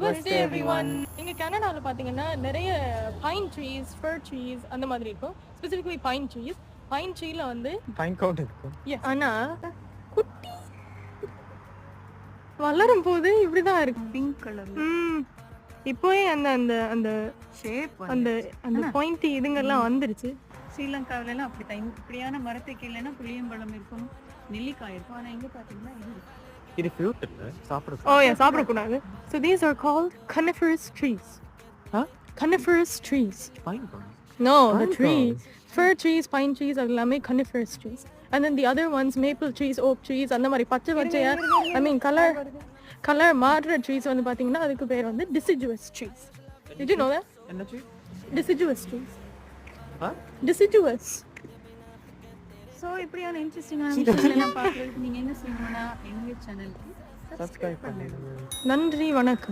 Namaste everyone. இங்க கனடால பாத்தீங்கன்னா நிறைய பைன் ட்ரீஸ், ஃபர் ட்ரீஸ் அந்த மாதிரி இருக்கும். Specifically pine trees. பைன் ட்ரீல வந்து பைன் கவுண்ட் இருக்கும். ஆனா குட்டி வளரும் போது இப்படிதான் இருக்கும். Pink colour. இப்போயே அந்த அந்த அந்த ஷேப் அந்த அந்த பாயிண்ட் இதுங்கெல்லாம் வந்துருச்சு. ஸ்ரீலங்காவில எல்லாம் அப்படித்தான். இப்படியான மரத்துக்கு இல்லைன்னா புளியம்பழம் இருக்கும், நெல்லிக்காய் இருக்கும். ஆனா இங்க பாத்தீங்கன்னா இது ஃப்ரூட் இல்ல, சாப்பிடுறது. Oh yeah, சாப்பிடக்கூடாது. So these are called coniferous trees. Huh? Coniferous trees. Pine count. No, the Pine trees. cones. Fir trees, pine trees are எல்லாமே coniferous trees. And then the other ones, maple trees, oak trees, அந்த மாதிரி பச்சை பச்சையா I mean colour மாறுற trees வந்து பாத்தீங்கன்னா அதுக்கு பேர் வந்து deciduous trees. Did you know that? என்ன tree? Deciduous trees. Huh? Deciduous. So இப்படியான இன்ட்ரெஸ்டிங்கான விஷயங்கள் எல்லாம் பார்க்கறதுக்கு நீங்க என்ன செய்யணும்னா எங்க சேனலுக்கு சப்ஸ்கிரைப் பண்ணுங்க. நன்றி, வணக்கம்.